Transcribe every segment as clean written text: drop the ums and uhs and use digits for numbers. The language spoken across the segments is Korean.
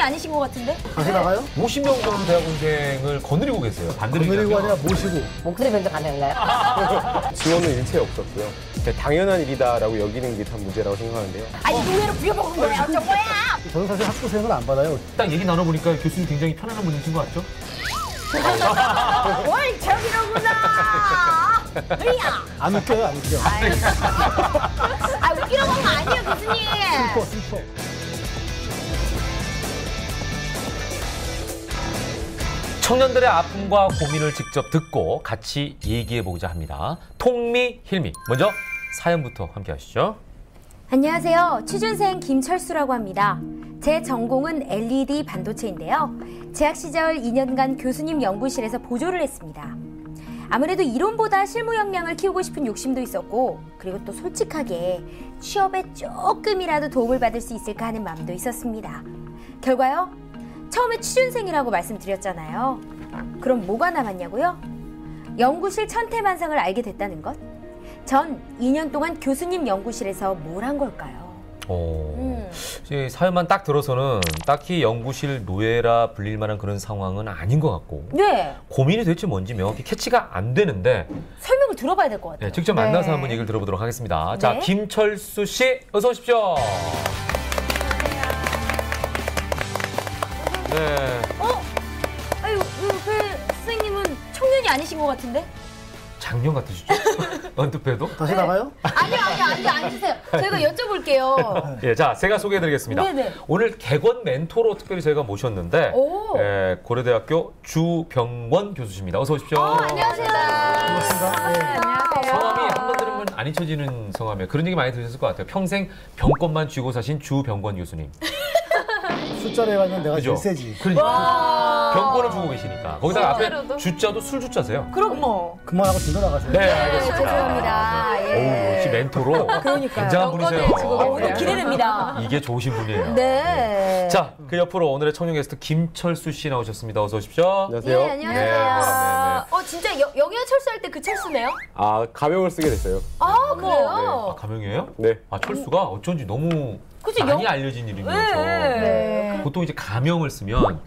아니신 것 같은데? 다시 나가요? 50명 정도 대학원생을 거느리고 계세요. 반대로 거느리고 얘기하면. 아니라 모시고. 목소리 변조 가능한가요? 증오는 일체 없었고요. 당연한 일이다라고 여기는 게 참 문제라고 생각하는데요. 아니 노예로 부려먹은 거야 어쩐 거야? 저는 사실 학부생을 안 받아요. 딱 얘기 나눠보니까 교수님 굉장히 편안한 분이신 것 같죠? 뭘 저기로구나. 으야. 안 웃겨요, 안 웃겨. 아 웃기려고 한 거 아니에요 교수님. 슬퍼. 청년들의 아픔과 고민을 직접 듣고 같이 얘기해보고자 합니다. 통미, 힐미. 먼저 사연부터 함께 하시죠. 안녕하세요. 취준생 김철수라고 합니다. 제 전공은 LED 반도체인데요. 재학 시절 2년간 교수님 연구실에서 보조를 했습니다. 아무래도 이론보다 실무 역량을 키우고 싶은 욕심도 있었고, 그리고 또 솔직하게 취업에 조금이라도 도움을 받을 수 있을까 하는 마음도 있었습니다. 결과요? 처음에 취준생이라고 말씀드렸잖아요. 그럼 뭐가 남았냐고요? 연구실 천태만상을 알게 됐다는 것? 전 2년 동안 교수님 연구실에서 뭘 한 걸까요? 이제 사연만 딱 들어서는 딱히 연구실 노예라 불릴 만한 그런 상황은 아닌 것 같고, 네. 고민이 도대체 뭔지 명확히 캐치가 안 되는데 설명을 들어봐야 될 것 같아요. 네, 직접 만나서 한번 얘기를 들어보도록 하겠습니다. 네. 자, 김철수 씨 어서 오십시오. 네. 아유, 그 선생님은 청년이 아니신 것 같은데? 작년 같으시죠? 언뜻해도? 다시 나가요? 아니요, 앉으세요. 저희가 여쭤볼게요. 예, 자, 제가 소개해드리겠습니다. 네네. 오늘 객원 멘토로 특별히 저희가 모셨는데, 오. 고려대학교 주병권 교수십니다. 어서 오십시오. 안녕하세요. 반갑습니다. 네. 안녕하세요. 성함이 한 번 들으면 안 잊혀지는 성함이에요. 그런 얘기 많이 들으셨을 것 같아요. 평생 병권만 쥐고 사신 주병권 교수님. 숫자로 해가지고 내가 그죠? 제일 세지. 그러니까 병권을 주고 계시니까. 거기다가 앞에 실제로도? 주자도 술 주자세요. 그럼 그만하고 dinner 나가세요. 네, 알겠습니다. 죄송합니다. 예. 오, 역시 멘토로 굉장한 분이세요. 오늘 기대됩니다. 이게 좋으신 분이에요. 네. 자, 그 옆으로 오늘의 청년 게스트 김철수 씨 나오셨습니다. 어서 오십시오. 안녕하세요. 예, 안녕하세요. 네. 진짜 영예 철수할 때 그 철수네요? 가명을 쓰게 됐어요. 아, 그래요? 아, 가명이에요? 네. 아, 철수가 어쩐지 너무 그치, 많이 알려진 이름이어서. 네. 보통 이제 가명을 쓰면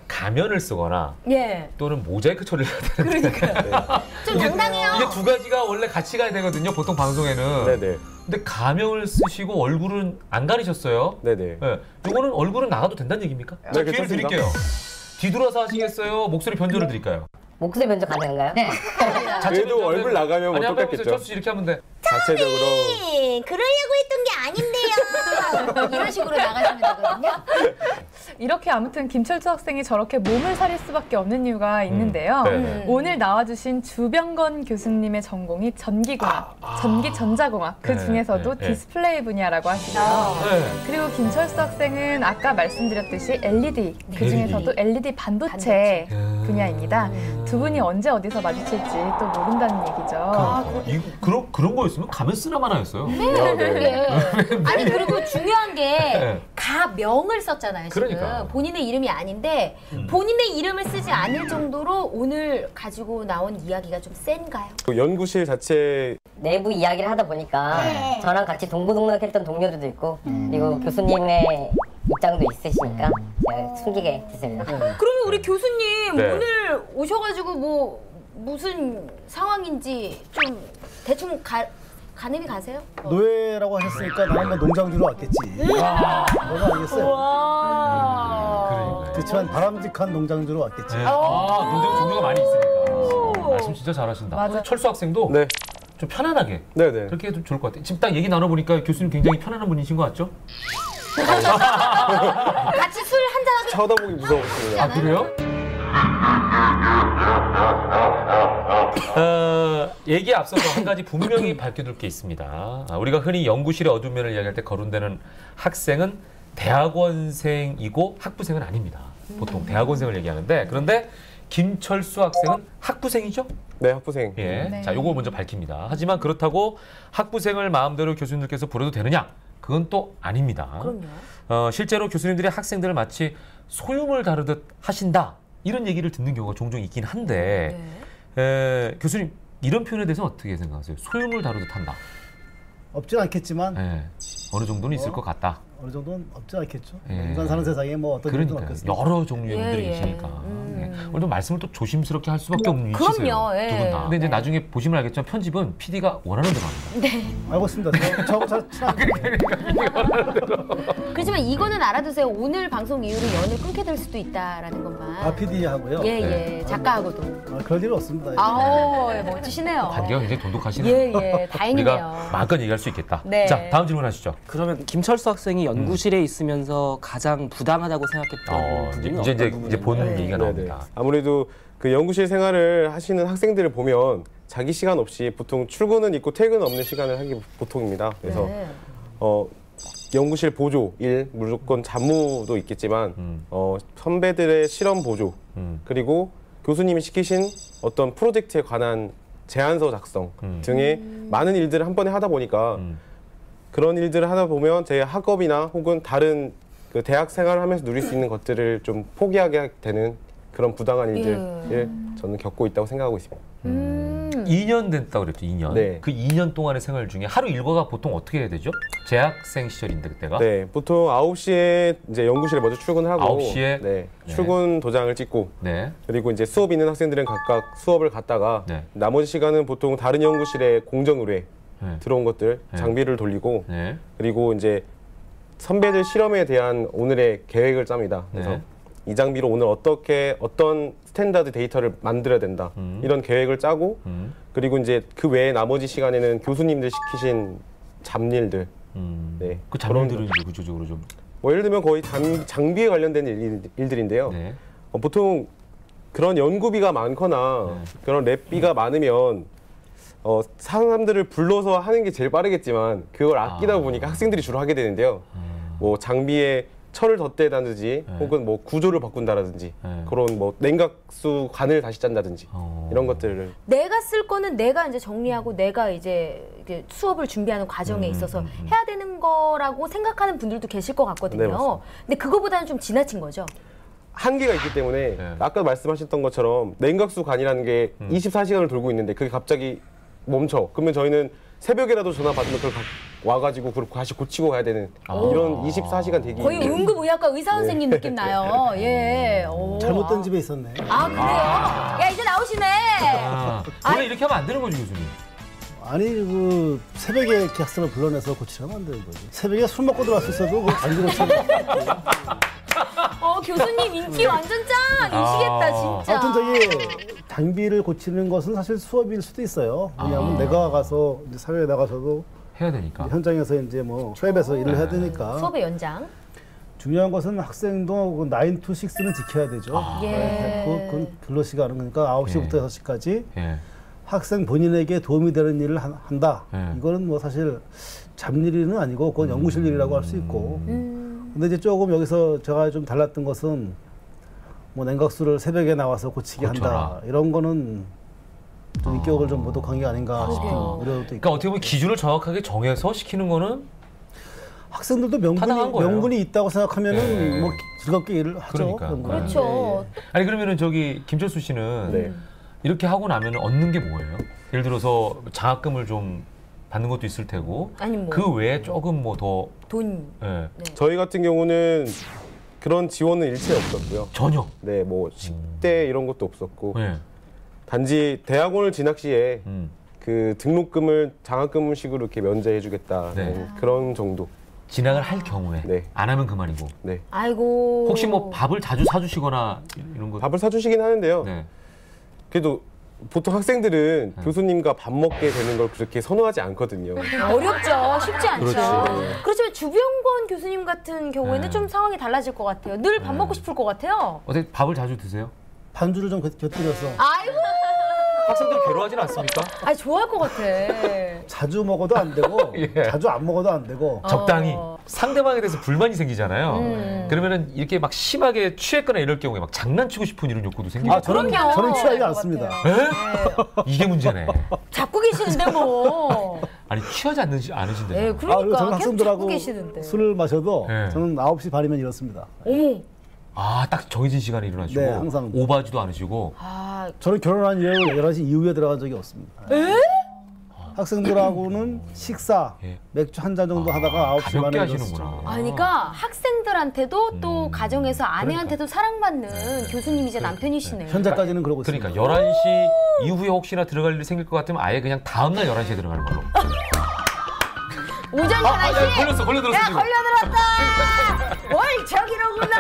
가면을 쓰거나 예. 또는 모자이크 처리를 해야 되는데. 그러니까. 좀 당당해요. 이게 두 가지가 원래 같이 가야 되거든요. 보통 방송에는. 네네. 근데 가명을 쓰시고 얼굴은 안 가리셨어요. 네네. 네. 이거는 얼굴은 나가도 된다는 얘기입니까? 자, 기회를 괜찮습니다. 드릴게요. 뒤돌아서 하시겠어요? 목소리 변조를 드릴까요? 목소리 변조 가능한가요? 네. 그래도 얼굴 나가면 뭐 아니, 한번 해보세요. 똑같겠죠. 철수 씨 이렇게 하면 돼. 자체적으로 그러려고 했던 게 아닌데요. 이런 식으로 나가시면 되거든요. 이렇게 아무튼 김철수 학생이 저렇게 몸을 사릴 수밖에 없는 이유가 있는데요. 네네. 오늘 나와주신 주병건 교수님의 전공이 전기공학, 전기전자공학, 그 네, 중에서도 네, 네. 디스플레이 분야라고 하시고요. 네. 그리고 김철수 학생은 아까 말씀드렸듯이 LED, 그 중에서도 LED 반도체 분야입니다. 두 분이 언제 어디서 마주칠지 또 모른다는 얘기죠. 그런 거였으면 가면 쓰나 마나였어요. 네. 아니 그리고 중요한 게 네. 가명을 썼잖아요. 지금 그러니까. 본인의 이름이 아닌데 본인의 이름을 쓰지 않을 정도로 오늘 가지고 나온 이야기가 좀 센가요? 연구실 자체 내부 이야기를 하다 보니까 저랑 같이 동고동락했던 동료들도 있고 그리고 교수님의 입장도 있으시니까 제가 숨기게 됐습니다. 그러면 우리 교수님 네. 오늘 오셔가지고 뭐 무슨 상황인지 좀 대충 가늠이 가세요? 노예라고 하셨으니까 나는 뭐 농장주로 왔겠지. 뭐가 알겠어요. 와. 그렇지만 바람직한 농장주로 왔겠지. 농장 종류가 많이 있으니까. 말씀 진짜 잘하신다. 맞아. 철수 학생도 네. 좀 편안하게 네네. 그렇게 해도 좋을 것 같아요. 지금 딱 얘기 나눠보니까 교수님 굉장히 편안한 분이신 것 같죠? 같이 술 한잔 하게. 쳐다보기 무서웠습니다. 아, 그래요? 얘기에 앞서서 한 가지 분명히 밝혀둘 게 있습니다. 우리가 흔히 연구실의 어두운 면을 이야기할 때 거론되는 학생은 대학원생이고 학부생은 아닙니다. 보통 대학원생을 얘기하는데, 그런데 김철수 학생은 학부생이죠? 네, 학부생. 예. 네. 자, 요거 먼저 밝힙니다. 하지만 그렇다고 학부생을 마음대로 교수님들께서 부려도 되느냐? 그건 또 아닙니다. 그럼요. 실제로 교수님들이 학생들을 마치 소용을 다루듯 하신다. 이런 얘기를 듣는 경우가 종종 있긴 한데, 교수님, 이런 표현에 대해서 어떻게 생각하세요? 소용을 다루듯 한다. 없진 않겠지만 어느 정도는 있을 것 같다. 어느 정도는 없지 않겠죠. 예. 인간 사는 세상에 뭐 어떤 일도 그러니까 없겠습니까? 여러 종류의 분들이 예, 예. 계시니까 오늘도 말씀을 또 조심스럽게 할 수밖에 없는 그럼요, 위치세요. 예. 두 분 다. 근데 이제 네. 나중에 보시면 알겠지만 편집은 PD가 원하는 대로 합니다. 알고 있습니다. 저하고 잘 친하게. 그렇지만 이거는 알아두세요. 오늘 방송 이후로 연을 끊게 될 수도 있다라는 것만. PD 하고요. 예, 네. 예. 작가하고도. 그럴 일은 없습니다. 아우, 예, 멋지시네요. 관계가 굉장히 돈독하시네요. 예, 예. 다행이네요. 우리가 마음껏 얘기할 수 있겠다. 네. 자, 다음 질문 하시죠. 그러면 김철수 학생이 연구실에 있으면서 가장 부당하다고 생각했던 부분은 이제 어떤 부분이었나요? 본 얘기가 나옵니다. 아무래도 그 연구실 생활을 하시는 학생들을 보면 자기 시간 없이 보통 출근은 있고 퇴근 없는 시간을 하는 게 보통입니다. 그래서 네. 연구실 보조 일, 무조건 잡무도 있겠지만 선배들의 실험 보조 그리고 교수님이 시키신 어떤 프로젝트에 관한 제안서 작성 등의 많은 일들을 한 번에 하다 보니까 그런 일들을 하다 보면 제 학업이나 혹은 다른 그 대학 생활을 하면서 누릴 수 있는 것들을 좀 포기하게 되는 그런 부당한 일들을 저는 겪고 있다고 생각하고 있습니다. 2년 됐다고 그랬죠, 2년. 네. 그 2년 동안의 생활 중에 하루 일과가 보통 어떻게 해야 되죠? 재학생 시절인데 그때가? 네, 보통 9시에 이제 연구실에 먼저 출근하고 9시에? 네, 네. 출근 도장을 찍고 네. 그리고 이제 수업 있는 학생들은 각각 수업을 갔다가 네. 나머지 시간은 보통 다른 연구실에 공정 의뢰 네. 들어온 것들 네. 장비를 돌리고 네. 그리고 이제 선배들 실험에 대한 오늘의 계획을 짭니다. 그래서 네. 이 장비로 오늘 어떤 스탠다드 데이터를 만들어야 된다. 이런 계획을 짜고 그리고 이제 그 외에 나머지 시간에는 교수님들 시키신 잡일들 네. 그 장면들은 이제 구조적으로 좀. 뭐 예를 들면 거의 장비에 관련된 일들인데요. 네. 보통 그런 연구비가 많거나 그런 랩비가 많으면 사람들을 불러서 하는 게 제일 빠르겠지만 그걸 아끼다 보니까 학생들이 주로 하게 되는데요. 뭐 장비에 철을 덧대다든지 혹은 뭐 구조를 바꾼다라든지 그런 뭐 냉각수 관을 다시 짠다든지 이런 것들을 내가 쓸 거는 내가 이제 정리하고 내가 이제 이렇게 수업을 준비하는 과정에 있어서 해야 되는 거라고 생각하는 분들도 계실 것 같거든요. 네, 맞습니다. 근데 그거보다는 좀 지나친 거죠. 한계가 있기 때문에 네. 아까 말씀하셨던 것처럼 냉각수 관이라는 게 24시간을 돌고 있는데 그게 갑자기 멈춰. 그러면 저희는 새벽에라도 전화 받으면 그걸 와가지고 그걸 다시 고치고 가야 되는 이런 24시간 대기. 거의 응급의학과 의사 선생님 느낌 나요. 예. 오. 잘못된 집에 있었네. 아, 그래요? 야, 이제 나오시네. 원래 이렇게 하면 안 되는 거죠, 교수님. 아니 그 새벽에 이렇게 학생을 불러내서 고치려면 안 되는 거지. 새벽에 술 먹고 들어왔었어도 그걸 안 고치면. 교수님 인기 완전 짱이시겠다, 진짜. 아무튼 저기 장비를 고치는 것은 사실 수업일 수도 있어요. 왜냐하면 내가 가서 이제 사회에 나가서도 해야 되니까. 현장에서 이제 뭐 랩에서 일을 해야 되니까. 수업의 연장. 중요한 것은 학생도 그 9 to 6는 지켜야 되죠. 예. 그건 근로 시간은 그러니까 9시부터 6시까지 예. 학생 본인에게 도움이 되는 일을 한다. 이거는 뭐 사실 잡일은 아니고 그건 연구실 일이라고 할 수 있고. 근데 이제 조금 여기서 제가 좀 달랐던 것은 뭐 냉각수를 새벽에 나와서 고치게 고쳐라. 한다. 이런 거는 좀 인격을 좀 모독한 게 아닌가 싶은 우려도 있고. 그러니까 어떻게 보면 기준을 정확하게 정해서 시키는 거는 학생들도 타당한 거예요. 명분이 있다고 생각하면은 네. 뭐 즐겁게 일을 하죠. 그러니까. 연구는. 그렇죠. 아니 그러면은 저기 김철수 씨는 네. 이렇게 하고 나면 얻는 게 뭐예요? 예를 들어서 장학금을 좀 받는 것도 있을 테고 아니 뭐. 그 외에 조금 뭐 더 돈. 예. 저희 같은 경우는 그런 지원은 일체 없었고요. 전혀. 네, 뭐 식대 이런 것도 없었고 예. 단지 대학원을 진학 시에 그 등록금을 장학금식으로 이렇게 면제해주겠다는 네. 그런 정도. 진학을 할 경우에 네. 안 하면 그만이고. 네. 아이고. 혹시 뭐 밥을 자주 사주시거나 이런 거. 밥을 사주시긴 하는데요. 네. 그래도 보통 학생들은 교수님과 밥 먹게 되는 걸 그렇게 선호하지 않거든요. 어렵죠. 쉽지 않죠. 그렇지. 그렇지만 주병권 교수님 같은 경우에는 네. 좀 상황이 달라질 것 같아요. 늘 밥 먹고 싶을 것 같아요. 어떻게 밥을 자주 드세요? 반주를 좀 곁들여서 아이고. 학생들 괴로워하진 않습니까? 아니 좋아할 것 같아. 자주 먹어도 안 되고 예. 자주 안 먹어도 안 되고 적당히 상대방에 대해서 불만이 생기잖아요. 그러면은 이렇게 막 심하게 취했거나 이럴 경우에 막 장난치고 싶은 이런 욕구도 생기고. 저는 그럼요. 취하지 것 않습니다. 이게 문제네. 잡고 계시는데 뭐. 아니 취하지 않으신데. 예, 아, 그리고 그러니까 저는 계속 잡고 학생들하고 계시는데. 술을 마셔도 네. 저는 9시 반이면 이렇습니다. 어머. 아, 딱 정해진 시간에 일어나시고 네, 항상. 오버하지도 않으시고. 아, 저는 결혼한 이후 11시 이후에 들어간 적이 없습니다. 학생들하고는 식사, 예. 맥주 한 잔 정도 하다가 9시 가볍게 반에 하시는구나. 아, 그러니까 학생들한테도 또 가정에서 아내한테도 사랑받는 교수님이자 남편이시네요. 현재까지는 그러고 있습니다. 그러니까 11시 이후에 혹시나 들어갈 일이 생길 것 같으면 아예 그냥 다음날 11시에 들어가는 걸로. 오전 11시. 걸려들었어 야, 지금. 걸려들었다. 뭘 저기로구나.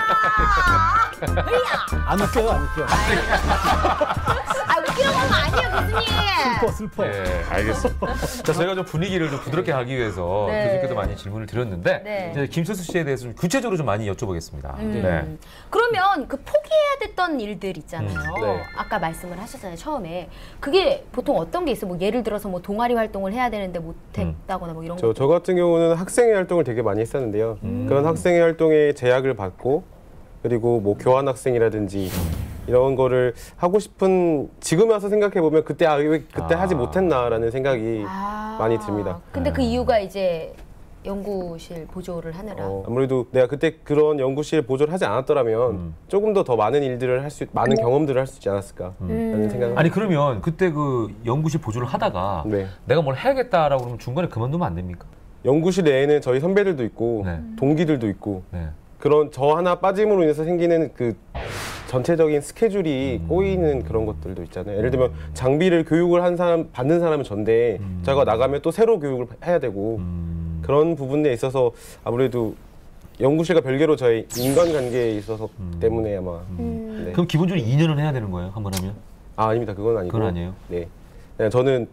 안 웃겨요, 안 웃겨. 아, 웃기는 건 아니에요, 교수님. 슬퍼. 네, 알겠습니다. 자, 저희가 좀 분위기를 좀 부드럽게 하기 위해서 네. 교수님께도 많이 질문을 드렸는데 네. 이제 김철수 씨에 대해서 좀 구체적으로 좀 많이 여쭤보겠습니다. 네. 그러면 그 포기해야 됐던 일들 있잖아요. 네. 아까 말씀을 하셨잖아요, 처음에. 그게 보통 어떤 게 있어요? 뭐 예를 들어서 뭐 동아리 활동을 해야 되는데 못했다거나 뭐 이런 거. 저 같은 경우는 학생회 활동을 되게 많이 했었는데요. 그런 학생회 활동에 제약을 받고 그리고 뭐 교환 학생이라든지 이런 거를 하고 싶은 지금 와서 생각해 보면 그때 왜 그때 하지 못했나라는 생각이 많이 듭니다. 근데 그 이유가 이제 연구실 보조를 하느라. 아무래도 내가 그때 그런 연구실 보조를 하지 않았더라면 조금 더 많은 일들을 많은 경험들을 할 수 있지 않았을까라는 생각을. 아니 그러면 그때 그 연구실 보조를 하다가 네. 내가 뭘 해야겠다라고 그러면 중간에 그만두면 안 됩니까? 연구실 내에는 저희 선배들도 있고 네. 동기들도 있고 네. 그런 저 하나 빠짐으로 인해서 생기는 그 전체적인 스케줄이 꼬이는 그런 것들도 있잖아요. 예를 들면 장비를 교육을 한 사람 받는 사람은 전데 제가 나가면 또 새로 교육을 해야 되고 그런 부분에 있어서 아무래도 연구실과 별개로 저희 인간관계에 있어서 때문에 아마 네. 그럼 기본적으로 2년은 해야 되는 거예요? 한 번 하면? 아닙니다. 그건 아니고. 그건 아니에요? 네. 그냥 저는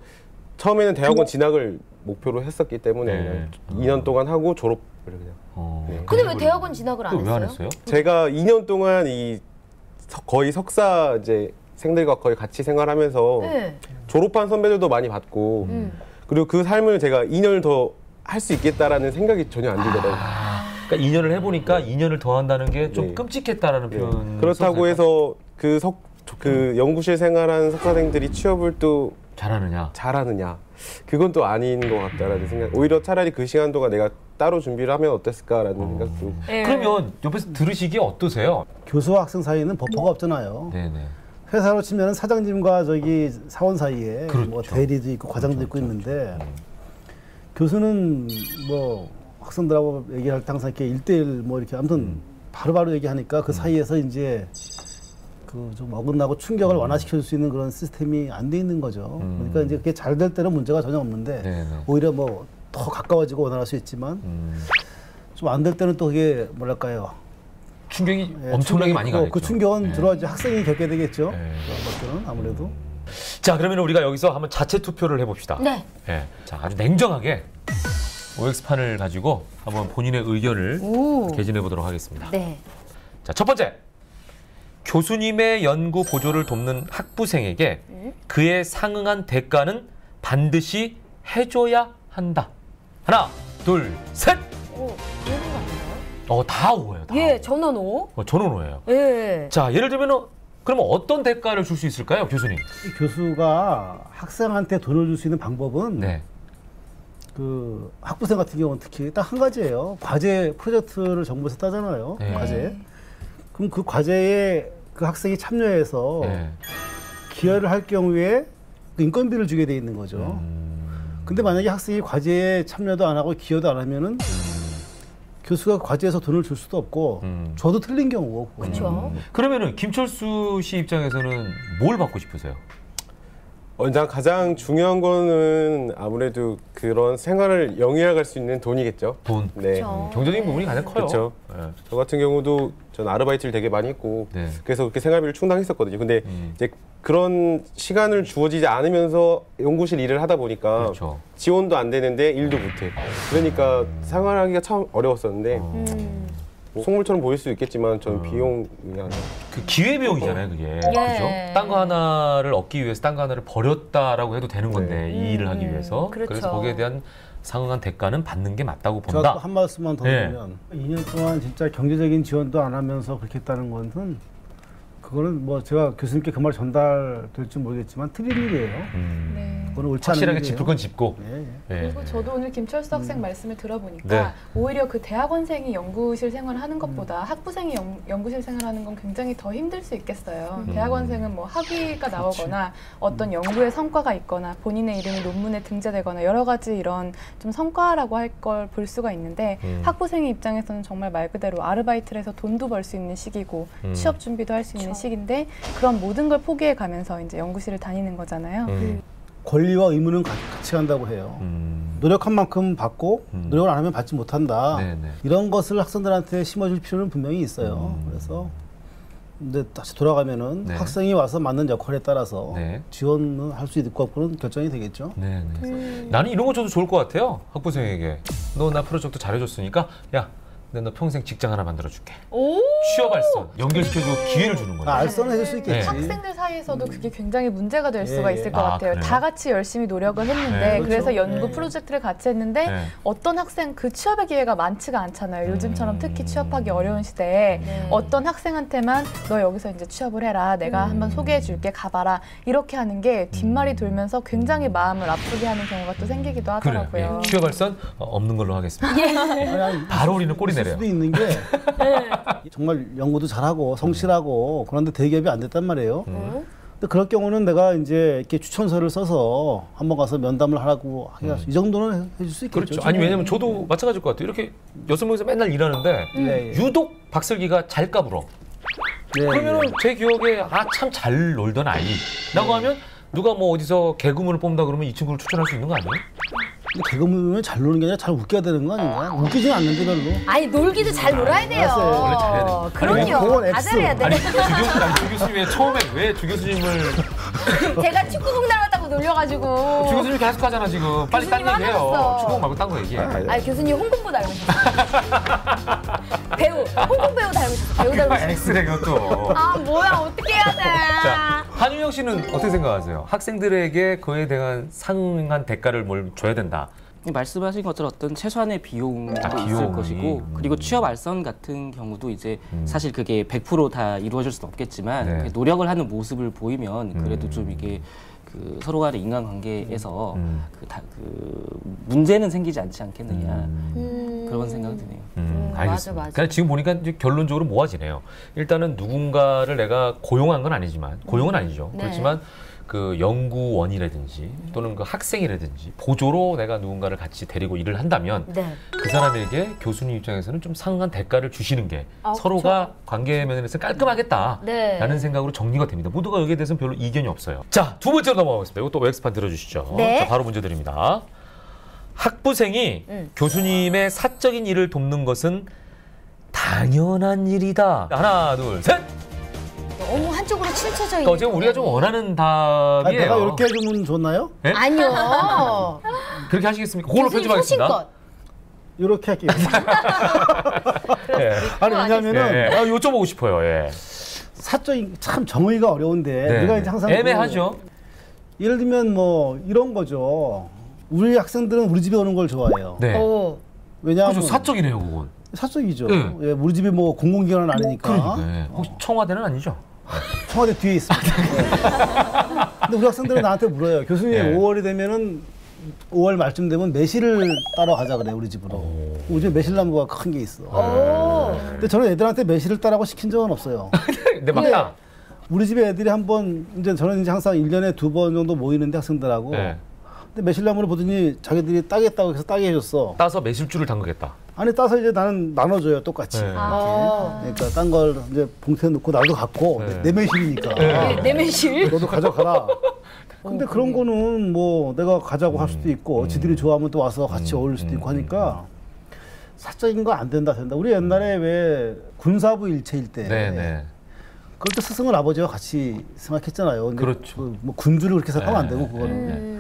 처음에는 대학원 진학을 목표로 했었기 때문에 네. 그냥 2년 동안 하고 졸업을 그냥. 네. 근데 왜 대학원 진학을 안 왜 안 했어요? 했어요? 제가 2년 동안 거의 석사 이제 생들과 거의 같이 생활하면서 네. 졸업한 선배들도 많이 봤고 그리고 그 삶을 제가 2년을 더 할 수 있겠다라는 생각이 전혀 안 들더라고요. 그러니까 2년을 해보니까 2년을 더 한다는 게 좀 네. 끔찍했다라는 네. 표현. 그렇다고 해서 그 연구실 생활한 석사생들이 취업을 또 잘하느냐 그건 또 아닌 것 같다라는 생각. 오히려 차라리 그 시간 동안 내가 따로 준비를 하면 어땠을까라는 생각도. 그러면 옆에서 들으시기에 어떠세요? 교수와 학생 사이는 버퍼가 없잖아요. 네네. 회사로 치면 사장님과 저기 사원 사이에 그렇죠. 뭐 대리도 있고 과장도 있고 있는데 교수는 뭐 학생들하고 얘기할 때 항상 이렇게 1대1 뭐 이렇게 아무튼 바로바로 얘기하니까 그 사이에서 이제 그 좀 어긋나고 충격을 완화시킬 수 있는 그런 시스템이 안 돼 있는 거죠. 그러니까 이제 그게 잘 될 때는 문제가 전혀 없는데 네네. 오히려 뭐 더 가까워지고 원활할 수 있지만 좀 안 될 때는 또 그게 뭐랄까요? 충격이 예, 엄청나게 많이 가겠죠. 그 충격은 네. 들어야지 학생이 겪게 되겠죠. 네. 그런 것들은 아무래도. 자, 그러면 우리가 여기서 한번 자체 투표를 해봅시다. 네. 예. 자, 아주 냉정하게 OX판을 가지고 한번 본인의 의견을 개진해 보도록 하겠습니다. 네. 자, 첫 번째. 교수님의 연구 보조를 돕는 학부생에게 그에 상응한 대가는 반드시 해줘야 한다. 하나, 둘, 셋. 다 오예요. 다. 예, 전원 오. 전원 오예요. 예. 자, 예를 들면 그러면 어떤 대가를 줄 수 있을까요, 교수님? 이 교수가 학생한테 돈을 줄 수 있는 방법은 네. 그 학부생 같은 경우는 특히 딱 한 가지예요. 과제 프로젝트를 정부에서 따잖아요. 네. 과제. 그럼 그 과제에 그 학생이 참여해서 네. 기여를 할 경우에 그 인건비를 주게 돼 있는 거죠. 근데 만약에 학생이 과제에 참여도 안 하고 기여도 안 하면은 교수가 과제에서 돈을 줄 수도 없고 줘도 틀린 경우고. 그렇죠. 그러면은 김철수 씨 입장에서는 뭘 받고 싶으세요? 일단 가장 중요한 거는 아무래도 그런 생활을 영위할 수 있는 돈이겠죠. 돈. 네. 그렇죠. 경제적인 부분이 가장 커요. 그렇죠. 네. 저 같은 경우도 전 아르바이트를 되게 많이 했고 네. 그래서 그렇게 생활비를 충당했었거든요. 근데 이제 그런 시간을 주어지지 않으면서 연구실 일을 하다 보니까 그렇죠. 지원도 안 되는데 일도 못해. 그러니까 생활하기가 참 어려웠었는데 속물처럼 보일 수 있겠지만 저는 비용이 아니라 그 기회비용이잖아요, 그게. 그죠? 딴 거 하나를 얻기 위해서 딴 거 하나를 버렸다라고 해도 되는 건데, 이 일을 하기 위해서. 그렇죠. 그래서 거기에 대한 상응한 대가는 받는 게 맞다고 제가 본다. 또 한 말씀만 더 네. 드리면 2년 동안 진짜 경제적인 지원도 안 하면서 그렇게 했다는 것은 그거는 뭐 제가 교수님께 그 말 전달될지 모르겠지만 틀린 일이에요. 네. 그거는 옳지 않은 확실하게 일이에요. 짚을 건 짚고. 예, 예. 그리고 저도 오늘 김철수 학생 말씀을 들어보니까 네. 오히려 그 대학원생이 연구실 생활을 하는 것보다 학부생이 연구실 생활하는 건 굉장히 더 힘들 수 있겠어요. 대학원생은 뭐 학위가 나오거나 어떤 연구의 성과가 있거나 본인의 이름이 논문에 등재되거나 여러 가지 이런 좀 성과라고 할 걸 볼 수가 있는데 학부생의 입장에서는 정말 말 그대로 아르바이트를 해서 돈도 벌 수 있는 시기고 취업 준비도 할 수 있는 시기인데 그런 모든 걸 포기해 가면서 이제 연구실을 다니는 거잖아요. 권리와 의무는 같이 간다고 해요. 노력한 만큼 받고 노력을 안 하면 받지 못한다. 네네. 이런 것을 학생들한테 심어줄 필요는 분명히 있어요. 그래서 근데 다시 돌아가면은 네. 학생이 와서 맞는 역할에 따라서 네. 지원을 할 수 있고 없고는 결정이 되겠죠. 네네. 나는 이런 거 줘도 좋을 것 같아요. 학부생에게. 너 나 프로젝트 잘해줬으니까 야, 내가 너 평생 직장 하나 만들어줄게. 취업 알선 연결시켜주고 기회를 주는 거예요. 알선을 해줄 수 있겠지. 네. 학생들 사이에서도 그게 굉장히 문제가 될 수가 예. 있을 것 아, 같아요. 그래요? 다 같이 열심히 노력을 했는데 네. 그래서 그렇죠. 연구 네. 프로젝트를 같이 했는데 네. 어떤 학생 그 취업의 기회가 많지가 않잖아요. 요즘처럼 특히 취업하기 어려운 시대에 어떤 학생한테만 너 여기서 이제 취업을 해라. 내가 한번 소개해 줄게. 가봐라. 이렇게 하는 게 뒷말이 돌면서 굉장히 마음을 아프게 하는 경우가 또 생기기도 그래요. 하더라고요. 예. 취업 알선 없는 걸로 하겠습니다. 아니, 바로 우리는 꼬리 있을 내려요. 수도 있는 게 정말 연구도 잘하고 성실하고 그런데 대기업이 안 됐단 말이에요. 근데 그럴 경우는 내가 이제 이렇게 추천서를 써서 한번 가서 면담을 하라고 하기가 이 정도는 해줄 수 있겠죠. 그렇죠. 아니 왜냐면 저도 마찬가지일 것 같아요. 이렇게 6명이서 맨날 일하는데 네. 유독 박슬기가 잘 까불어. 네, 그러면은 제 기억에 아 참 잘 놀던 아이라고 하면 누가 뭐 어디서 개그문을 뽑는다 그러면 이 친구를 추천할 수 있는 거 아니에요? 개그맨은 잘 노는 게 아니라 잘 웃겨야 되는 거 아닌가? 웃기진 않는데 별로. 아니 놀기도 잘 놀아야 돼요. 알았어요. 원래 잘해야 돼요. 그럼요. 그건 다 X. 잘해야 돼. 아니 주 교수님 왜 처음에 왜 주 교수님을 제가 축구공 닮았다고 놀려가지고. 주 교수님 계속 하잖아 지금. 빨리 딴 교수님 얘기해요. 화났어. 축구 말고 딴 거 얘기해. 아니 교수님 홍콩보 닮으셨어요. 배우, 홍콩 배우 닮으셨어요. 배우 닮으셨어요. 엑스레 그것도. 아 뭐야 어떻게 해야 돼? 자, 한유영 씨는 어떻게 생각하세요? 학생들에게 그에 대한 상응한 대가를 뭘 줘야 된다. 말씀하신 것처럼 어떤 최소한의 비용도 비용이. 있을 것이고 그리고 취업 알선 같은 경우도 이제 사실 그게 100% 다 이루어질 수는 없겠지만 네. 노력을 하는 모습을 보이면 그래도 좀 이게 그 서로 간의 인간관계에서 그 문제는 생기지 않지 않겠느냐 그런 생각이 드네요. 알겠습니다. 맞아. 그러니까 지금 보니까 이제 결론적으로 모아지네요. 일단은 누군가를 내가 고용한 건 아니지만 고용은 아니죠. 네. 그렇지만 그 연구원이라든지 또는 그 학생이라든지 보조로 내가 누군가를 같이 데리고 일을 한다면 네. 그 사람에게 교수님 입장에서는 좀 상응한 대가를 주시는 게 서로가 관계 면에서 깔끔하겠다라는 네. 생각으로 정리가 됩니다. 모두가 여기에 대해서는 별로 이견이 없어요. 자, 두 번째로 넘어가겠습니다. 이것도 OX판 들어주시죠. 네. 자, 바로 문제 드립니다. 학부생이 교수님의 사적인 일을 돕는 것은 당연한 일이다. 하나, 둘, 셋! 너무 한쪽으로 치우쳐져 있는. 그러니까 지금 우리가 좀 원하는 답이에요. 내가 이렇게 해주면 좋나요? 네? 아니요. 그렇게 하시겠습니까? 그걸로 교수님 편집하겠습니다. 소신껏. 이렇게 할게요. 예. 아니 왜냐면은 예. 아, 여쭤보고 싶어요. 예. 사적인 참 정의가 어려운데 네. 우리가 이제 항상 애매하죠. 예를 들면 뭐 이런 거죠. 우리 학생들은 우리 집에 오는 걸 좋아해요. 네. 왜냐하면 그죠, 사적이네요, 그건. 사적이죠. 네. 예, 우리 집이 뭐 공공기관은 아니니까. 그러니까. 예. 혹시 청와대는 아니죠? 청와대 뒤에 있습니다. 근데 우리 학생들은 나한테 물어요. 교수님 네. 5월이 되면은 5월 말쯤 되면 매실을 따러 가자 그래 우리 집으로. 우리 집에 매실나무가 큰 게 있어. 근데 저는 애들한테 매실을 따라고 시킨 적은 없어요. 근데 막다. 우리 집에 애들이 한번 이제 저는 이제 항상 1년에 2번 정도 모이는데 학생들하고. 네. 근데 매실나무를 보더니 자기들이 따겠다고 해서 따게 해줬어. 따서 매실주를 담그겠다. 아니 따서 이제 나는 나눠줘요 똑같이. 네. 이렇게. 그러니까 딴 걸 이제 봉투에 넣고 나도 갖고 네. 내 매실이니까. 내매실. 너도 가져가라. 근데 그런 거는 뭐 내가 가자고 할 수도 있고 지들이 좋아하면 또 와서 같이 어울릴 수도 있고 하니까 사적인 거 안 된다. 우리 옛날에 왜 군사부 일체일 때 네네. 그럴 때 스승을 아버지와 같이 생각했잖아요. 근데 그렇죠. 뭐 군주를 그렇게 생각하면 안 되고 그거는.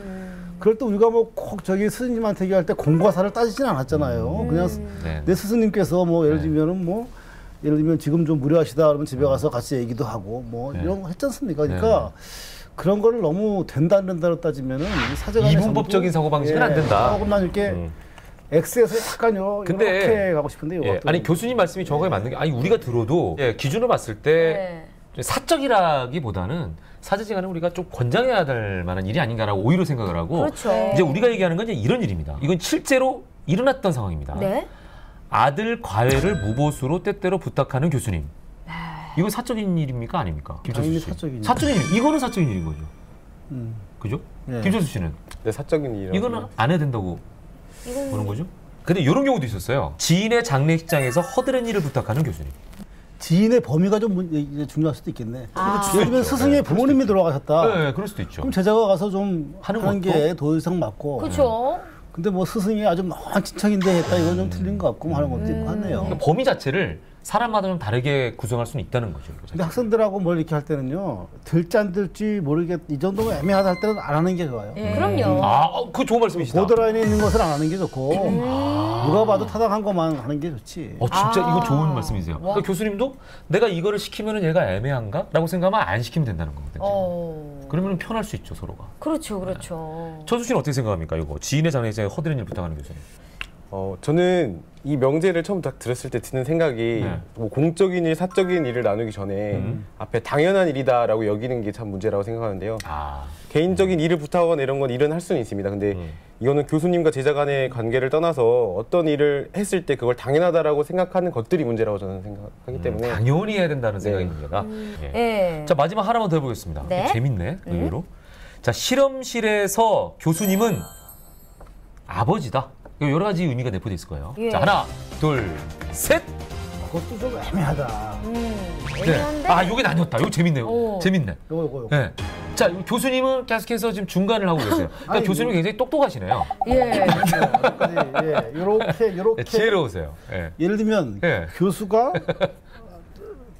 그럴 때 우리가 뭐 꼭 저기 스승님한테 얘기할 때 공과사를 따지진 않았잖아요. 그냥 네. 내 스승님께서 뭐 예를 들면은 뭐 예를 들면 지금 좀 무료하시다 그러면 집에 가서 같이 얘기도 하고 뭐 이런 거 했지 않습니까? 그러니까 그런 거를 너무 된다 안 된다로 따지면은 사제간의 이분법적인 사고방식은 안 된다. 조금 난 이렇게 X에서 약간요 근데 이렇게 가고 싶은데 이거 예. 아니 교수님 말씀이 정확하게 맞는 게 아니 우리가 들어도 예, 기준으로 봤을 때 사적이라기보다는 사제지간에 우리가 좀 권장해야 될 만한 일이 아닌가라고 오히려 생각을 하고 그렇죠. 이제 우리가 얘기하는 건 이제 이런 일입니다. 이건 실제로 일어났던 상황입니다. 네. 아들 과외를 무보수로 때때로 부탁하는 교수님. 이건 사적인 일입니까 아닙니까? 김철수 씨. 사적인 사적인 일. 이거는 사적인 일인 거죠. 그죠? 네. 김철수 씨는 네, 사적인 일이라고. 이거는 안 해야 된다고 보는 거죠? 근데 이런 경우도 있었어요. 지인의 장례식장에서 허드렛 일을 부탁하는 교수님. 지인의 범위가 좀 이제 중요할 수도 있겠네. 아. 예를 들면 스승의 부모님이 돌아가셨다. 네, 그럴 수도 있죠. 그럼 제자가 가서 좀 하는 하는 것도? 게 도의상 맞고. 그렇죠. 근데 뭐 스승이 아주 먼 친척인데 했다 이건 좀 틀린 것 같고 하는 것도 있고 하네요. 그러니까 범위 자체를 사람마다 좀 다르게 구성할 수는 있다는 거죠. 이거 근데 자체가. 학생들하고 뭘 이렇게 할 때는요, 될지 안 될지 모르겠, 이 정도면 애매하다 할 때는 안 하는 게 좋아요. 그럼요. 그거 좋은 말씀이시다. 보더라인에 있는 것을 안 하는 게 좋고, 누가 봐도 타당한 것만 하는 게 좋지. 진짜 이거 좋은 말씀이세요. 그러니까 교수님도 내가 이거를 시키면 얘가 애매한가? 라고 생각하면 안 시키면 된다는 거거든요. 그러면 편할 수 있죠, 서로가. 그렇죠, 그렇죠. 천수 씨는 어떻게 생각합니까? 이거 지인의 장례식장에 허드렛 일 부탁하는 교수님. 저는 이 명제를 처음 딱 들었을 때 드는 생각이 뭐 공적인 일, 사적인 일을 나누기 전에 앞에 당연한 일이다라고 여기는 게 참 문제라고 생각하는데요. 개인적인 일을 부탁하거나 이런 건 일은 할 수는 있습니다. 근데 이거는 교수님과 제자 간의 관계를 떠나서 어떤 일을 했을 때 그걸 당연하다라고 생각하는 것들이 문제라고 저는 생각하기 때문에 당연히 해야 된다는 생각이 문제다. 예. 네. 자, 마지막 하나만 더 해보겠습니다. 네. 재밌네, 의외로. 자, 실험실에서 교수님은 아버지다. 이거 여러 가지 의미가 내포돼 있을 거예요. 예. 자, 하나, 둘, 셋. 그것도 좀 애매하다. 애매한데? 요게 나뉘었다. 이거 재밌네요. 재밌네. 요거. 네. 자, 교수님은 계속해서 지금 중간을 하고 계세요. 그러니까 아니, 교수님이 굉장히 똑똑하시네요. 예. 요렇게. 지혜로우세요. 예. 예를 들면, 예. 교수가,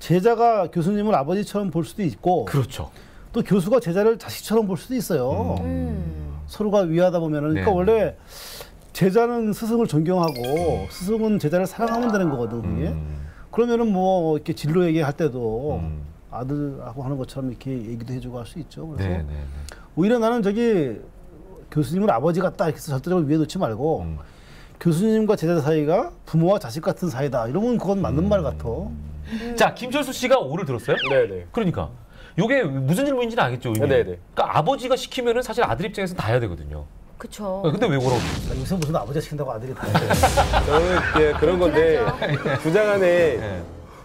제자가 교수님을 아버지처럼 볼 수도 있고, 그렇죠. 또 교수가 제자를 자식처럼 볼 수도 있어요. 서로가 위하다 보면은. 그러니까 네. 원래 제자는 스승을 존경하고 스승은 제자를 사랑하면 되는 거거든, 그게. 그러면은 뭐 이렇게 진로 얘기할 때도 아들하고 하는 것처럼 이렇게 얘기도 해주고 할 수 있죠. 그래서 네. 오히려 나는 교수님을 아버지 같다 이렇게 해서 절대적으로 위에 놓지 말고 교수님과 제자 사이가 부모와 자식 같은 사이다. 이러면 그건 맞는 말 같아. 자, 김철수 씨가 오를 들었어요? 네네. 그러니까 이게 무슨 질문인지는 알겠죠, 의미. 네네. 그러니까 아버지가 시키면은 사실 아들 입장에서 다 해야 되거든요. 그쵸. 근데 왜 뭐라고? 요새 무슨 아버지가 시킨다고 아들이 다 해. 저는 그런 건데 부장 안에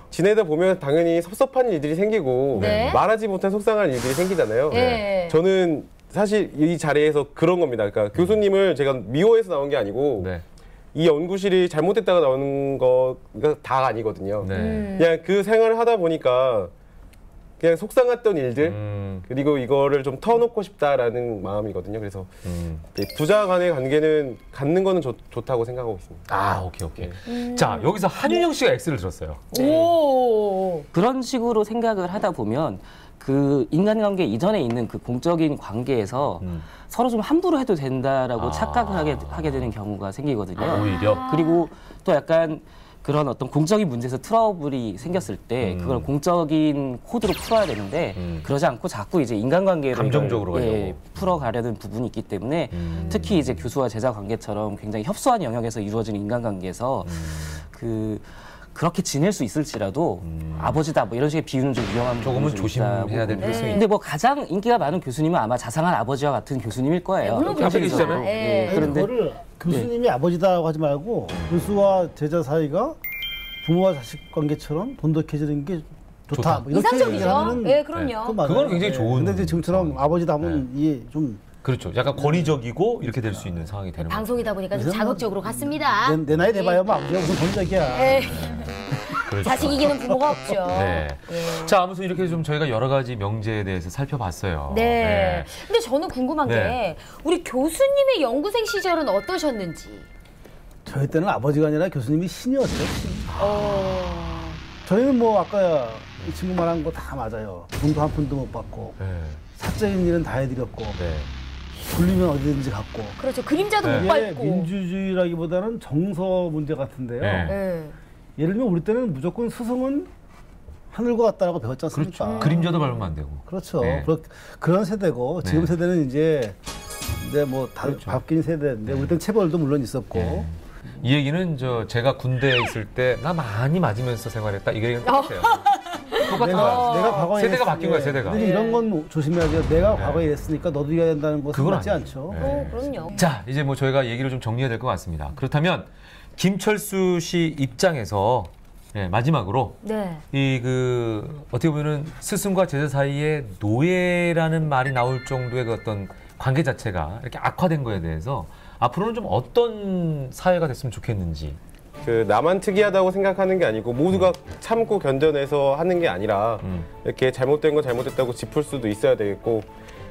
지내다 보면 당연히 섭섭한 일들이 생기고 네. 말하지 못한 속상한 일들이 생기잖아요. 네. 저는 사실 이 자리에서 그런 겁니다. 그러니까 교수님을 제가 미워해서 나온 게 아니고 네. 이 연구실이 잘못됐다가 나오는 거가 다 아니거든요. 네. 그냥 그 생활을 하다 보니까 그냥 속상했던 일들 그리고 이거를 좀 터놓고 싶다라는 마음이거든요. 그래서 부자 간의 관계는 갖는 거는 좋다고 생각하고 있습니다. 오케이. 자, 여기서 한윤영 씨가 X를 들었어요. 오. 그런 식으로 생각을 하다 보면 그 인간관계 이전에 있는 그 공적인 관계에서 서로 좀 함부로 해도 된다라고 착각을 하게 되는 경우가 생기거든요. 오히려. 그리고 또 약간 그런 어떤 공적인 문제에서 트러블이 생겼을 때 그걸 공적인 코드로 풀어야 되는데 그러지 않고 자꾸 이제 인간관계를 감정적으로 가려고. 풀어가려는 부분이 있기 때문에 특히 이제 교수와 제자 관계처럼 굉장히 협소한 영역에서 이루어지는 인간관계에서 그렇게 지낼 수 있을지라도 아버지다 뭐 이런 식의 비유는 좀 위험한 조금은 부분이 좀 있다고 조심해야 될 필요성이 근데 뭐 가장 인기가 많은 교수님은 아마 자상한 아버지와 같은 교수님일 거예요. 물론 앞에 그렇죠. 계시잖아요. 예. 그런데 그거를 교수님이 아버지다고 하지 말고 교수와 제자 사이가 부모와 자식 관계처럼 돈독해지는 게 좋다. 뭐 이렇게 이상적이죠. 얘기하면은 예, 그럼요. 그건 맞아요. 그건 굉장히 좋은 근데 이제 지금처럼 아버지다 하면 이게 좀 그렇죠. 약간 권위적이고 이렇게 될 수 있는 상황이 되는 거죠. 방송이다 보니까 좀 자극적으로 갔습니다. 내 나이 돼봐야 뭐 아버지가 무슨 돈적이야. 예. 그렇죠. 자식 이기는 부모가 없죠. 네. 예. 자, 아무튼 이렇게 좀 저희가 여러 가지 명제에 대해서 살펴봤어요. 네. 근데 저는 궁금한 네. 게 우리 교수님의 연구생 시절은 어떠셨는지. 저희 때는 아버지가 아니라 교수님이 신이었어요. 신. 저희는 뭐 아까 이 친구 말한 거 다 맞아요. 돈도 한 푼도 못 받고 네. 사적인 일은 다 해드렸고 네. 굴리면 어디든지 갔고. 그렇죠. 그림자도 네. 못 이게 밟고. 민주주의라기보다는 정서 문제 같은데요. 네. 예. 예를 들면 우리 때는 무조건 스승은 하늘과 같다라고 배웠지 않습니까? 그렇죠. 그림자도 밟으면 안 되고. 그렇죠. 네. 그런 세대고 네. 지금 세대는 이제 뭐 다 그렇죠. 바뀐 세대인데 우리 때는 체벌도 물론 있었고 네. 이 얘기는 제가 군대에 있을 때 나 많이 맞으면서 생활했다. 이 얘기는 똑같아요. 똑같은 거야. 내가 과거에 세대가 바뀐 거야, 세대가. 근데 이런 건 조심해야죠. 내가 과거에 이랬으니까 너도 이래야 된다는 것은 그건 맞지 아니죠. 않죠. 그럼요. 자, 이제 뭐 저희가 얘기를 좀 정리해야 될 것 같습니다. 그렇다면 김철수 씨 입장에서 마지막으로 네. 어떻게 보면은 스승과 제자 사이에 노예라는 말이 나올 정도의 그 어떤 관계 자체가 이렇게 악화된 거에 대해서 앞으로는 좀 어떤 사회가 됐으면 좋겠는지. 그 나만 특이하다고 생각하는 게 아니고 모두가 참고 견뎌내서 하는 게 아니라 이렇게 잘못된 건 잘못됐다고 짚을 수도 있어야 되겠고,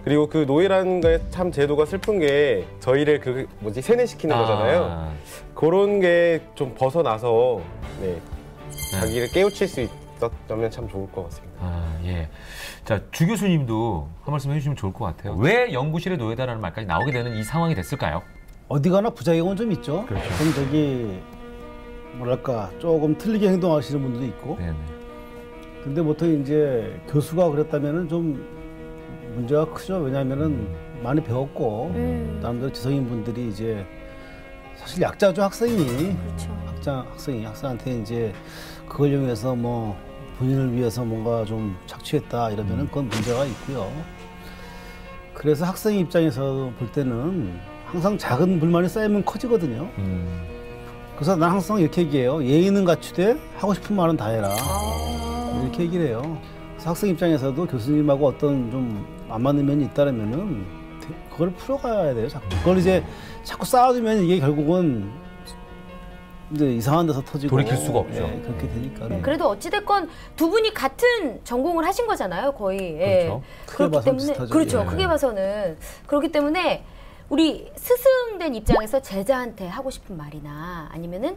그리고 그 노예라는 게 참 제도가 슬픈 게 저희를 세뇌시키는 거잖아요. 그런 게 좀 벗어나서 자기를 깨우칠 수 있었다면 참 좋을 것 같습니다. 예. 자, 주 교수님도 한 말씀 해주시면 좋을 것 같아요. 왜 연구실의 노예다라는 말까지 나오게 되는 이 상황이 됐을까요? 어디 가나 부작용은 좀 있죠. 그렇죠. 좀 뭐랄까 조금 틀리게 행동하시는 분들도 있고. 네네. 근데 보통 이제 교수가 그랬다면은 좀 문제가 크죠. 왜냐하면은 많이 배웠고 남들 지성인 분들이 이제 사실 약자죠, 학생이. 그렇죠. 학생한테 이제 그걸 이용해서 뭐 본인을 위해서 뭔가 좀 착취했다 이러면은 그건 문제가 있고요. 그래서 학생 입장에서 볼 때는 항상 작은 불만이 쌓이면 커지거든요. 그래서 난 항상 이렇게 얘기해요. 예의는 갖추되 하고 싶은 말은 다 해라. 이렇게 얘기를 해요. 그래서 학생 입장에서도 교수님하고 어떤 좀 안 맞는 면이 있다면은 그걸 풀어가야 돼요. 그걸 이제 자꾸 쌓아두면 이게 결국은 이제 이상한 데서 터지고 돌이킬 수가 없죠. 그렇게 되니까. 그래도 어찌됐건 두 분이 같은 전공을 하신 거잖아요, 거의. 그렇죠. 크게 봐서는 비슷하죠. 그렇죠. 크게 봐서는. 그렇기 때문에 우리 스승된 입장에서 제자한테 하고 싶은 말이나 아니면은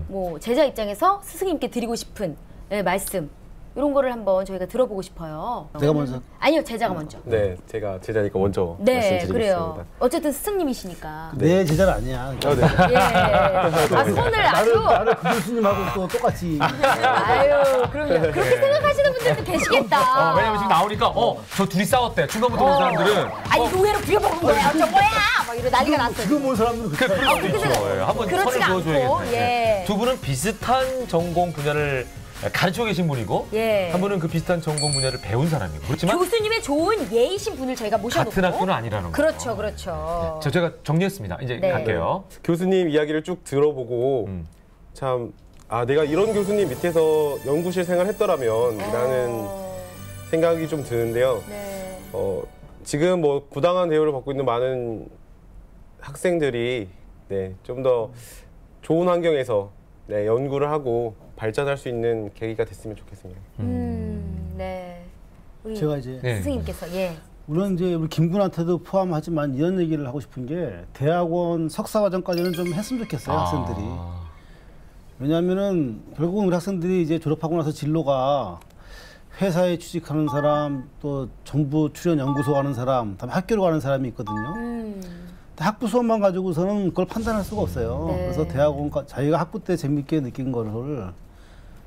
뭐 제자 입장에서 스승님께 드리고 싶은 말씀 이런 거를 한번 저희가 들어보고 싶어요. 내가 먼저? 아니요, 제자가 먼저. 네, 제가 제자니까 먼저 네, 말씀드리겠습니다. 그래요. 어쨌든 스승님이시니까. 내 제자는 아니야. 예. 손을 아주. 나는 그 교수님하고 또 똑같이. 아유, 그럼요. 그렇게 생각하시는 분들도 계시겠다. 왜냐면 지금 나오니까 저 둘이 싸웠대. 중간부터 온 사람들은. 아니, 노예로 부려먹은 거야. 저 뭐야? 막 이러 난리가 났어요. 지금 온 사람들은 그렇게 그렇죠. 한번 그렇지가 선을 않고, 그어줘야겠네. 예. 두 분은 비슷한 전공 분야를 가르치고 계신 분이고 예. 한 분은 그 비슷한 전공 분야를 배운 사람이고 그렇지만 교수님의 좋은 예이신 분을 저희가 모셔놓고 같은 학교는 아니라는 거죠. 그렇죠, 그렇죠. 자, 제가 정리했습니다. 이제 네. 갈게요. 교수님 이야기를 쭉 들어보고 참 내가 이런 교수님 밑에서 연구실 생활했더라면 라는 생각이 좀 드는데요. 네. 지금 뭐 부당한 대우를 받고 있는 많은 학생들이 좀 더 좋은 환경에서 연구를 하고 발전할 수 있는 계기가 됐으면 좋겠습니다. 네. 우리 제가 이제 스승님께서 물론 이제 우리 김군한테도 포함하지만 이런 얘기를 하고 싶은 게 대학원 석사 과정까지는 좀 했으면 좋겠어요, 학생들이. 왜냐하면은 결국은 우리 학생들이 이제 졸업하고 나서 진로가 회사에 취직하는 사람, 또 정부 출연 연구소 가는 사람, 다음에 학교로 가는 사람이 있거든요. 학부 수업만 가지고서는 그걸 판단할 수가 없어요. 네. 그래서 대학원 자기가 학부 때 재밌게 느낀 거를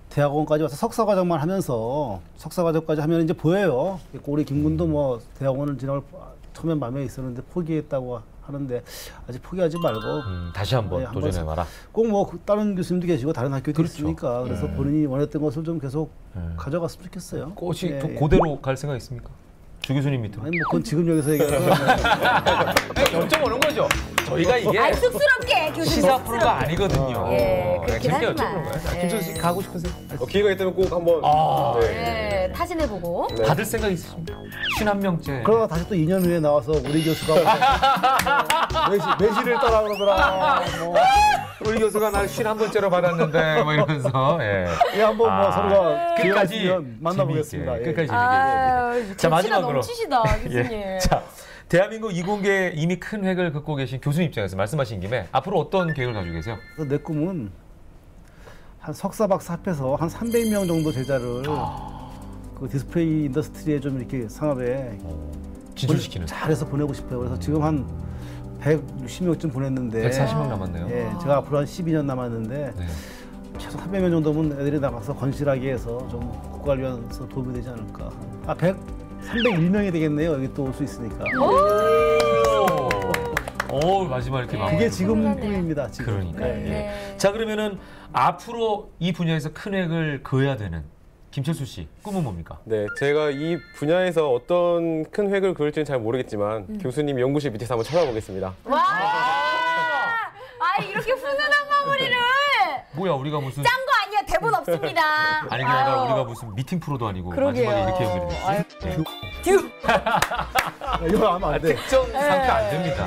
대학원까지 와서 석사 과정만 하면서 석사 과정까지 하면 이제 보여요. 우리 김군도 뭐 대학원을 진학을 처음엔 마음에 있었는데 포기했다고 하는데 아직 포기하지 말고 다시 한번 도전해봐라. 꼭 뭐 다른 교수님도 계시고 다른 학교도 그렇죠. 있으니까 그래서 본인이 원했던 것을 좀 계속 가져갔으면 좋겠어요. 혹시 그대로 갈 생각 있습니까? 주 교수님 밑으로. 아니 뭐 그건 지금 여기서 얘기하는 건 여쭤보는 거죠. 저희가 이게 아니, 쑥스럽게 교수님. 시사 프로가 아니거든요. 예, 그렇긴 재밌게 하지만. 여쭤보는 거예요. 김철수 씨 가고 싶으세요? 기회가 있다면 꼭 한번 네, 타진해보고. 받을 생각 있으십니까? 51명째. 그러다가 다시 또 2년 후에 나와서 우리 교수가 매실을 따라 그러더라. 뭐. 우리 교수가 날 51번째로 받았는데 뭐 이러면서 한번 뭐 서로가 끝까지 만나보겠습니다. 재미있게, 끝까지 아유, 재미있게. 자, 마지막으로 넘치시다, 교수님. 자, 대한민국 이공계 이미 큰 획을 긋고 계신 교수님 입장에서 말씀하신 김에 앞으로 어떤 계획을 가지고 계세요? 내 꿈은 한 석사 박사 합해서 한 300명 정도 제자를 그 디스플레이 인더스트리에 좀 이렇게 산업에 진출시키는. 잘해서 보내고 싶어요. 그래서 지금 한 160명쯤 보냈는데 140명 남았네요. 예, 제가 앞으로 한 12년 남았는데 최소 300명 정도면 애들이 나가서 건실하게 해서 좀 국가를 위해서 도움이 되지 않을까. 301명이 되겠네요. 여기 또 올 수 있으니까. 오, 마지막 이렇게 마무리. 그게 지금 꿈입니다. 지금. 그러니까. 자, 그러면은 앞으로 이 분야에서 큰 획을 그어야 되는 김철수 씨, 꿈은 뭡니까? 네, 제가 이 분야에서 어떤 큰 획을 그을지는 잘 모르겠지만 교수님 연구실 밑에서 한번 찾아보겠습니다. 와! 아, 이렇게 훈훈한 마무리를 뭐야, 우리가 무슨 짠 거 아니야. 대본 없습니다. 아니 그게 아니라 우리가 무슨 미팅 프로도 아니고 그러게요. 마지막에 이렇게 연결이 됐지? 듀. 이거 하면 안 돼. 특정 상태 안 됩니다.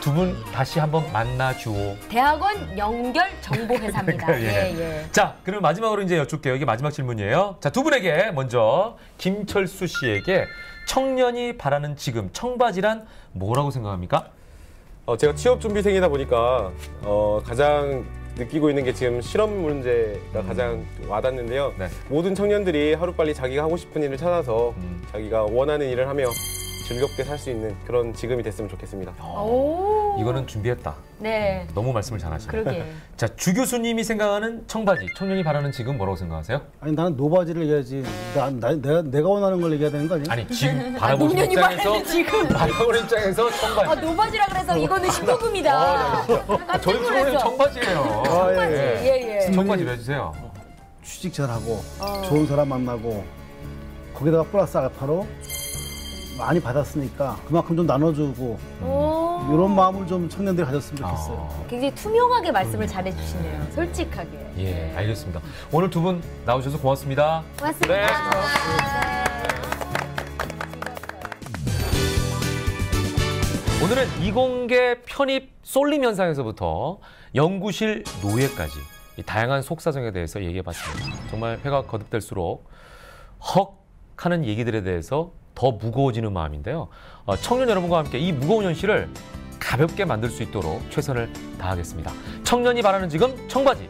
두 분 다시 한번 만나주오. 대학원 연결 정보회사입니다. 예. 자, 그럼 마지막으로 이제 여쭐게요. 이게 마지막 질문이에요. 자, 두 분에게 먼저 김철수 씨에게 청년이 바라는 지금 청바지란 뭐라고 생각합니까? 제가 취업 준비생이다 보니까 가장 느끼고 있는 게 지금 실업 문제가 가장 와닿는데요. 네. 모든 청년들이 하루빨리 자기가 하고 싶은 일을 찾아서 자기가 원하는 일을 하며 즐겁게 살 수 있는 그런 지금이 됐으면 좋겠습니다. 이거는 준비했다. 네. 너무 말씀을 잘하시네. 그러게. 자, 주 교수님이 생각하는 청바지, 청년이 바라는 지금 뭐라고 생각하세요? 아니 나는 노바지를 얘기하지. 내가 원하는 걸 얘기해야 되는 거 아니야? 아니, 지금 바라보는 노년이 입장에서 바라는 지금. 바라보는 입장에서 청바지. 아, 노바지라 그래서 이거는 19금이다. 저희 프로그램 청바지예요. 청바지. 예. 예. 청바지로 해주세요. 취직 잘하고 좋은 사람 만나고 거기다가 플러스 알파로 많이 받았으니까 그만큼 좀 나눠주고 이런 마음을 좀 청년들이 가졌으면 좋겠어요. 굉장히 투명하게 말씀을 잘해주시네요. 솔직하게. 예, 알겠습니다. 오늘 두 분 나오셔서 고맙습니다. 고맙습니다. 네. 오늘은 이공계 편입 쏠림 현상에서부터 연구실 노예까지 이 다양한 속사정에 대해서 얘기해봤습니다. 정말 회가 거듭될수록 헉 하는 얘기들에 대해서 더 무거워지는 마음인데요. 청년 여러분과 함께 이 무거운 현실을 가볍게 만들 수 있도록 최선을 다하겠습니다. 청년이 바라는 지금 청바지.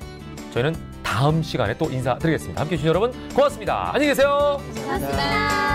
저희는 다음 시간에 또 인사드리겠습니다. 함께해 주신 여러분 고맙습니다. 안녕히 계세요. 고맙습니다.